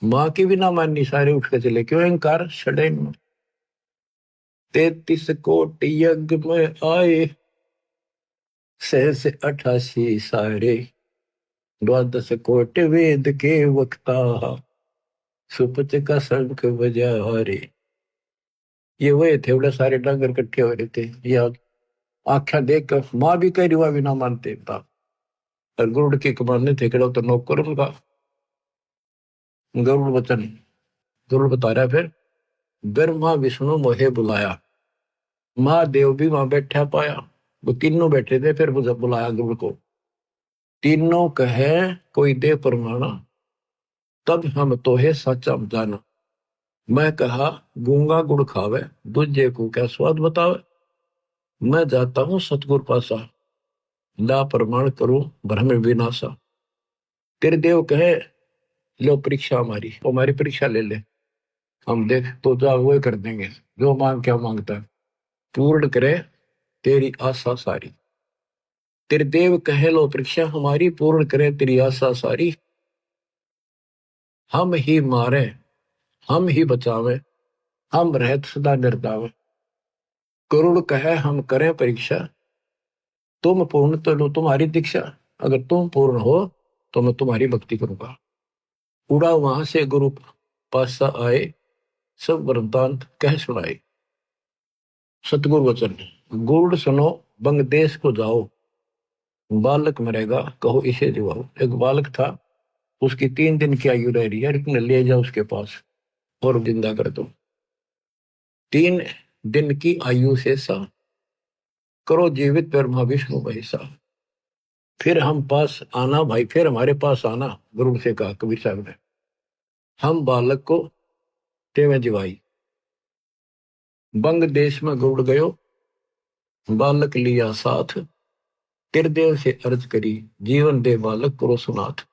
माँ की भी ना माननी, सारे उठ के चले। क्यों अहंकार छड़े। 33 कोटि यज्ञ में आए, सहस 88 सारे। 12 कोटि वेद के वक्ता, सुपच का शंख बजा रे। ये वही थे, बड़े सारे डांगर इकट्ठे हो रहे थे। या आख्या देख कर माँ भी कह रही, भी ना मानते था। और गरुड़ के कमाने थे खड़ा तो नौकर उनका। गरुड़ वचन, गरुड़ बता रहा फिर, ब्रह्मा विष्णु मोहे बुलाया। महादेव भी वहां बैठा पाया। वो तीनों बैठे थे, फिर मुझे बुलाया गरुड़ को। तीनों कहे कोई दे परमाणा, तब हम तोहे सच जाना। मैं कहा गूंगा गुड़ खावे, दूजे को क्या स्वाद बतावे। मैं जाता हूं सतगुर पासा, ला प्रमाण करूं भ्रम विनाशा। तेरे देव कहे लो परीक्षा हमारी परीक्षा ले ले। हम देख तो जा वो कर देंगे, जो मांग क्या मांगता है पूर्ण करे तेरी आशा सारी। तेरे देव कहे लो परीक्षा हमारी, पूर्ण करे तेरी आशा सारी। हम ही मारे हम ही बचावे, हम रहत सदा निर्दावे। करुण कहे हम करें परीक्षा, तुम पूर्ण तो लो तुम्हारी दीक्षा। अगर तुम पूर्ण हो तो मैं तुम्हारी भक्ति करूंगा। उड़ा वहां से गुरु पासा आए, सब वरदान कह सुनाए। सतगुरु वचन, गुड़ सुनो बंग देश को जाओ। बालक मरेगा कहो इसे दिवाओ। एक बालक था, उसकी 3 दिन की आयु रह रही है, तुमने ले जाओ उसके पास और जिंदा कर दो। 3 दिन की आयु से सा, करो जीवित ब्रह्मा विष्णु महेशा। फिर हम पास आना भाई, फिर हमारे पास आना, गुरु से कहा कबीर साहब ने। हम बालक को तेवे जिवाई। बंग देश में गुड़ गयो, बालक लिया साथ। तिरदेव से अर्ज करी, जीवन दे बालक करो सुनाथ।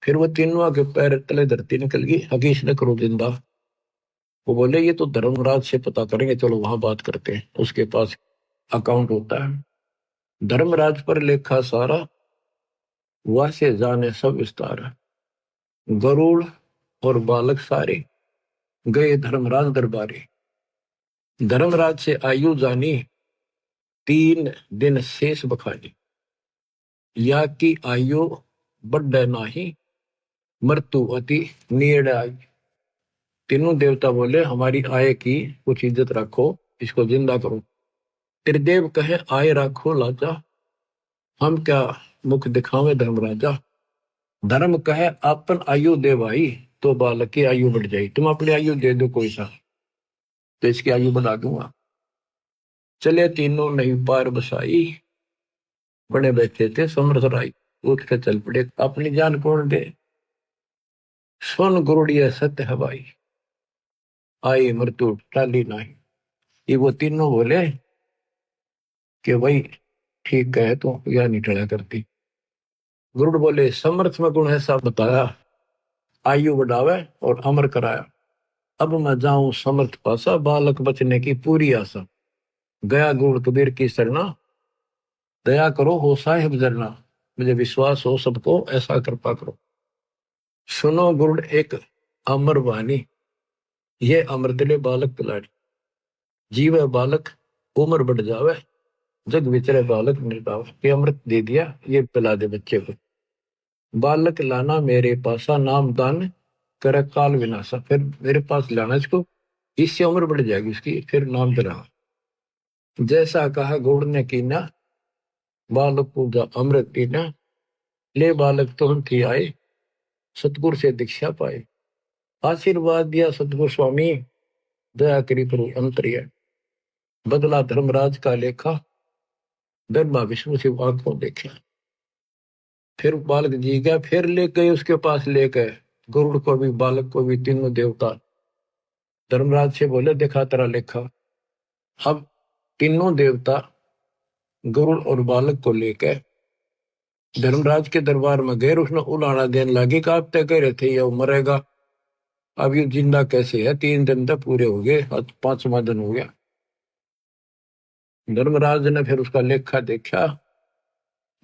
फिर वो तीनों के पैर तले धरती निकल गई, हकीश ने करो जिंदा। वो बोले ये तो धर्मराज से पता करेंगे, चलो वहां बात करते हैं, उसके पास अकाउंट होता है। धर्मराज पर लेखा सारा, वह से जाने सब विस्तार। गरुड़ और बालक सारे गए धर्मराज दरबारे। धर्मराज से आयु जानी, 3 दिन शेष बखानी, या की आयु बढ़े नाही, मृत्यु अति नेड़ आई। तीनों देवता बोले हमारी आय की कुछ इज्जत रखो, इसको जिंदा करो। त्रिदेव कहे आय रखो लाजा, हम क्या मुख दिखावे धर्मराजा। धर्म कहे अपन आयु दे भाई, तो बालक की आयु बढ़ जाए। तुम अपनी आयु दे दो कोई सा, तो इसकी आयु बढ़ा दूंगा। चले तीनों नहीं पार बसाई, बड़े बैठे थे समर्थ राय। उठ के चल पड़े, अपनी जान कौन दे, सुन गुरुड़िया सत्य है भाई, आई मृत्यु टाली नहीं। ये वो तीनों बोले कि भाई ठीक है, तो यह नहीं टला करती। गुरुड़ बोले समर्थ में गुण ऐसा बताया, आयु बढ़ावे और अमर कराया। अब मैं जाऊं समर्थ पासा, बालक बचने की पूरी आशा। गया गुरु कबीर की शरणा, दया करो हो साहिब जरना। मुझे विश्वास हो सबको, ऐसा कृपा करो। सुनो गुरुड़ एक अमर वाणी, ये अमृत ले बालक पिलाड़ी। जीवे बालक उम्र बढ़ जावे, जग विचरे बालक निर्दाव। ये अमृत दे दिया, ये पिला दे बच्चे को। बालक लाना मेरे पासा, नाम दान कर काल विनाशा। फिर मेरे पास लाना इसको, इससे उम्र बढ़ जाएगी उसकी, फिर नाम दरा। जैसा कहा गौड़ ने कीना, बालक को अमृत पीना। ले बालक तुरंत ही आए, सतगुरु से दीक्षा पाए। आशीर्वाद दिया सतगुरु स्वामी, दया करी प्रभु अंतर्य। बदला धर्मराज का लेखा, धर्मा विष्णु से आंखों देखा। फिर बालक जी गया, फिर ले गए उसके पास, ले गए गरुड़ को भी बालक को भी, तीनों देवता। धर्मराज से बोले देखा तेरा लेखा। अब तीनों देवता गरुड़ और बालक को लेकर धर्मराज के दरबार में गए। उसने उलाना देने लगे कि आप तय कह रहे थे ये मरेगा, अब ये जिंदा कैसे है। 3 दिन तक पूरे हो गए, 5वां दिन हो गया। धर्मराज ने फिर उसका लेखा देखा,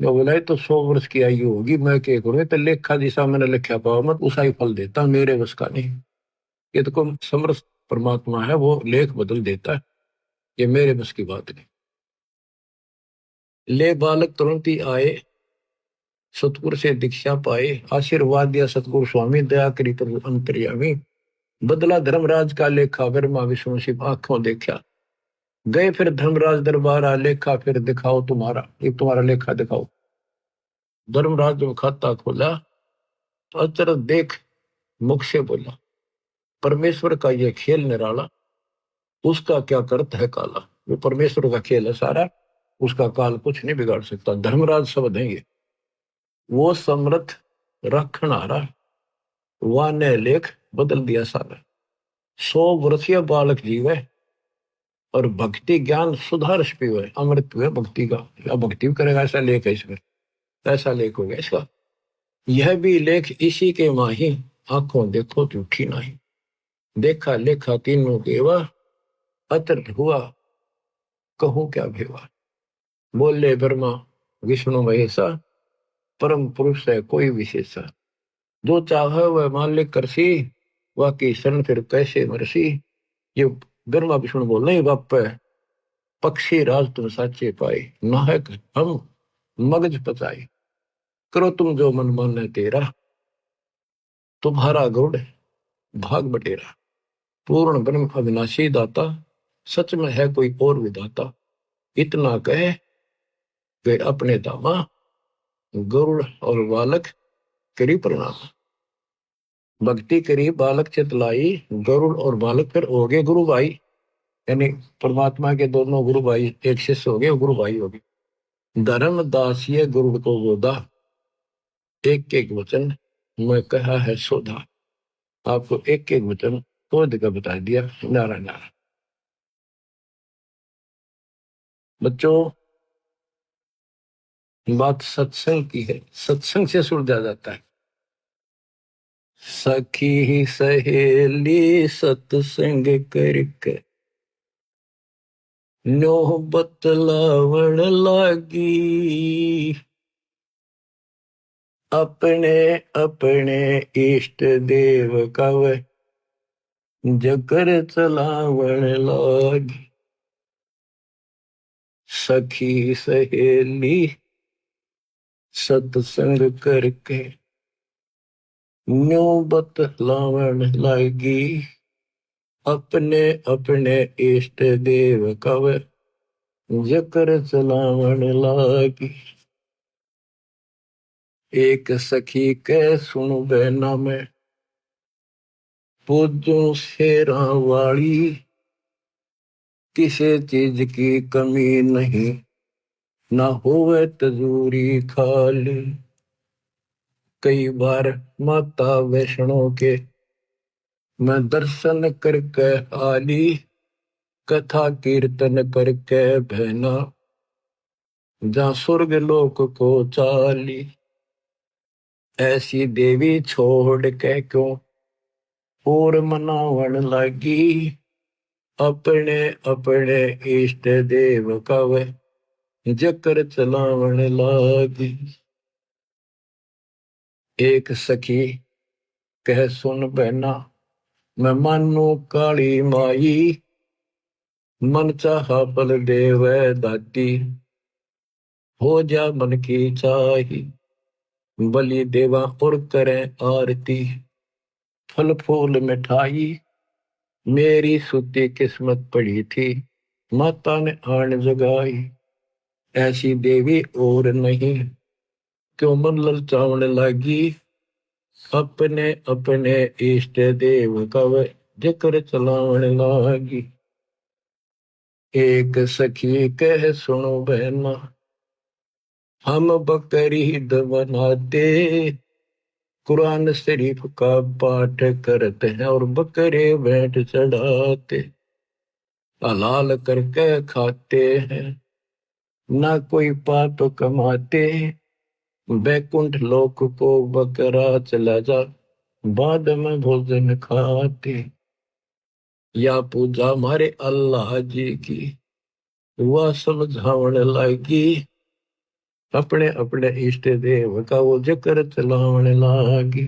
जो बोला तो 100 वर्ष की आयु होगी। मैं क्या करूँ, तो लेखा दिशा मैंने लिखा पाओ मत, उसा ही फल देता, मेरे बस का नहीं। ये तो कोई समर्थ परमात्मा है, वो लेख बदल देता है, ये मेरे बस की बात नहीं। ले बालक तुरंत ही आए, सतगुरु से दीक्षा पाए। आशीर्वाद दिया सतगुरु स्वामी, दया करी प्रभु अंतर्यामी। बदला धर्मराज का लेखा, ब्रह्मा विष्णु शिव आंखों देखा। गए फिर धर्मराज दरबार, लेखा फिर दिखाओ तुम्हारा, ये तुम्हारा लेखा दिखाओ। धर्मराज ने खाता खोला, तो अचरज देख मुख से बोला, परमेश्वर का ये खेल निराला, उसका क्या करत है काला। वो परमेश्वर का खेल है सारा, उसका काल कुछ नहीं बिगाड़ सकता। धर्मराज शब्द है ये, वो समर्थ रखनारा, वह ने लेख बदल दिया सारा। 100 वर्षीय बालक जीवे, और भक्ति ज्ञान सुधारस पीवे, अमृत पीवे भक्ति का। या भक्ति करेगा, ऐसा लेख है इसमें, ऐसा लेख हो गया इसका। यह भी लेख इसी के माही, आंखों देखो झूठी नहीं। देखा लेखा तीनों देवा, अतर्थ हुआ कहूं क्या भेवा। बोले ब्रह्मा विष्णु महेशा, परम पुरुष है कोई विशेषा। जो चाहे वह मालिक करसी, वाकी शरण फिर कैसे मरसी। ये ब्रह्मा विष्णु बोल रहे बाप है, पक्षी राज तुम साचे पाए, नाहक हम मगज पचाए। करो तुम जो मन माने तेरा, तुम्हारा गौड़ भाग बटेरा। पूर्ण ब्रह्म अविनाशी दाता, सच में है कोई और विधाता। इतना कहे वे अपने दामा, गरुड़ और बालक करी प्रणाम। भक्ति करी बालक चितलाई, गरुड़ और बालक फिर हो गए गुरु भाई। यानी परमात्मा के दोनों गुरु भाई, एक शिष्य हो गए, गुरु भाई हो गए। धर्म दास ये गरुड़ को गोदा, एक एक वचन मैं कहा है सोधा। आपको एक एक वचन तो जगह बता दिया। नारायण नारायण। बच्चों, बात सत्संग की है, सत्संग से सुलझा जाता है। सखी सहेली सत्संग करके, नो बतलावण लागी। अपने अपने इष्ट देव कव, जकर चलावण लागी। सखी सहेली सत्संग करके न्यू बतलावन लागी, अपने अपने इष्ट देव कव जकर चलावन लागी। एक सखी के सुन बहना में पूजू शेरा वाली, किसी चीज की कमी नहीं, ना होवे तजूरी खाली। कई बार माता वैष्णो के मैं दर्शन करके आली, कथा कीर्तन करके बहना जहाँ स्वर्ग लोक को चाली। ऐसी देवी छोड़ के क्यों और मनावन लागी, अपने अपने इष्ट देव कव जकर चलावन लागी। एक सखी कह सुन बहना, मैं मानू काली माई, मन चाहा बल देव दाती, हो जा मन की चाही। बलि देवा और करें आरती, फल फूल मिठाई, मेरी सूती किस्मत पड़ी थी, माता ने आन जगाई। ऐसी देवी और नहीं, क्यों मन ललचावन लागी, अपने अपने इष्ट देव कव जिक्र चलावन लागी। एक सखी कह सुनो बहना, हम बकरीद बनाते, कुरान शरीफ का पाठ करते हैं और बकरे भेंट चढ़ाते, हलाल करके खाते हैं, ना कोई पाप कमाते, बैकुंठ लोक को बकरा चला जा, बाद में भोजन खाते। या पूजा हमारे अल्लाह जी की, वह समझावन लागी, अपने अपने इष्ट देव का वो जिक्र चलावन लागी।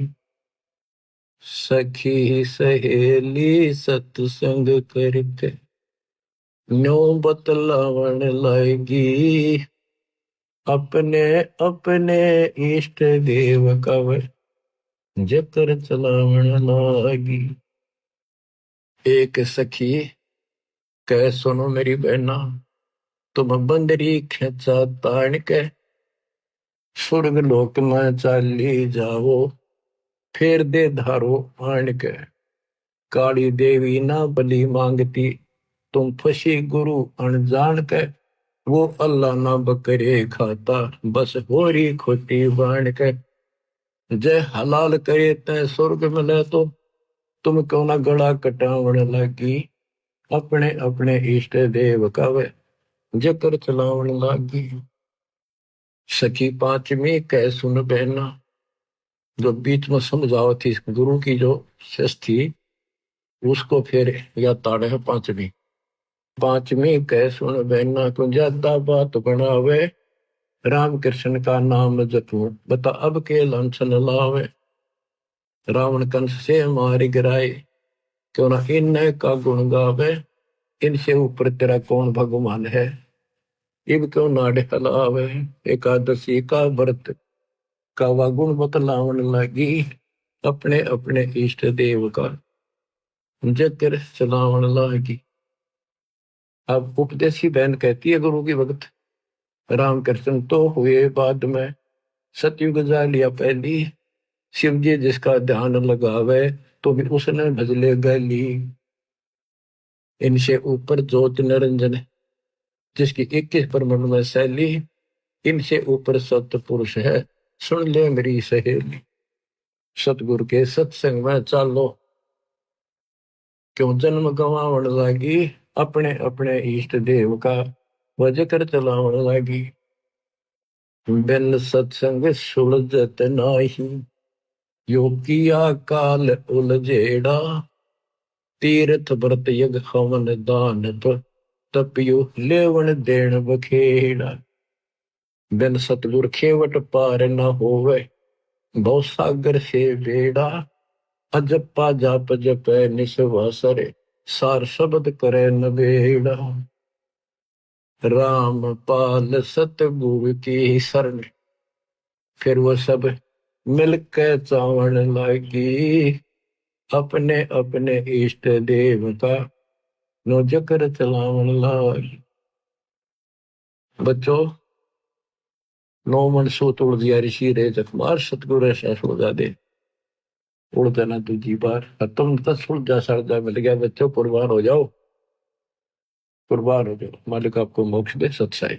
सखी सहेली सत्संग करके न्यो बतलावन लागी, अपने अपने इष्ट देव का जिक्र चलावन लागी। एक सखी कह सुनो मेरी बहना, तुम बंदरी खेचा तान के स्वर्ग लोक में चाली जाओ, फिर दे धारो आन के। काली देवी ना बलि मांगती, तुम फसी गुरु अनजान के, वो अल्लाह ना बकरे खाता, बस होरी खोटी बाण के। जय हलाल करे तय स्वर्ग मिले, तो तुम क्यों ना गला कटावण लागी, अपने अपने इष्ट देव का वे जिक्र चलावण लागी। सखी पांचवी कह सुन बहना, जो बीच में समझाओ थी गुरु की जो शेष थी, उसको फिर या ताड़े है पांचवी। पांचवी कह सुन बहना, को ज्यादा बात बनावे, राम कृष्ण का नाम जपू, बता अब के लांछन लावे। रावण कंस से मारी गिराए, क्यों ना इन का गुण गावे, इनसे ऊपर तेरा कौन भगवान है, इब क्यों नाड़े हलावे। एकादशी का व्रत का वा गुण बतलावन लगी, अपने अपने इष्ट देव का जिक्र चलावन लगी। अब उपदेशी बहन कहती है गुरु की भगत, रामकृष्ण तो हुए बाद में, सतयुग जा लिया पहली, शिव जी जिसका ध्यान लगावे, तो भी उसने भजले गली। इनसे ऊपर ज्योत निरंजन, जिसकी 21 परमंड में शैली, इनसे ऊपर सत्य पुरुष है, सुन ले मेरी सहेली। सतगुरु के सत्संग में चालो, क्यों जन्म गवावन लागी, अपने अपने इष्ट देव का वह जिक्र चलावन लागी। बिन सत्संग सुलझत नाही, योगिया काल उलझेड़ा, तीर्थ व्रत यज्ञ हवन दान तपियो लेवन देन बखेड़ा। बिन सतगुर खेवट पार न होवे, भव सागर से बेड़ा, अजपा जाप जपै निसवासरे, सार शब्द करे नबेड़ा। राम पाल सतगुरु की शरण, फिर वो सब मिलकर चावण लागी, अपने अपने इष्ट देव का नो जकर चलावन लागी। बच्चों, नो मन सो तोड़ दिया ऋषि रे जखमार, सतगुरु ऐसा सोजा दे उड़ देना दूजी बार। तुम तो सुलझा सरजा मिल गया बच्चों, कुर्बान हो जाओ, कुर्बान हो जाओ। मालिक आपको मोक्ष दे। सत्साई।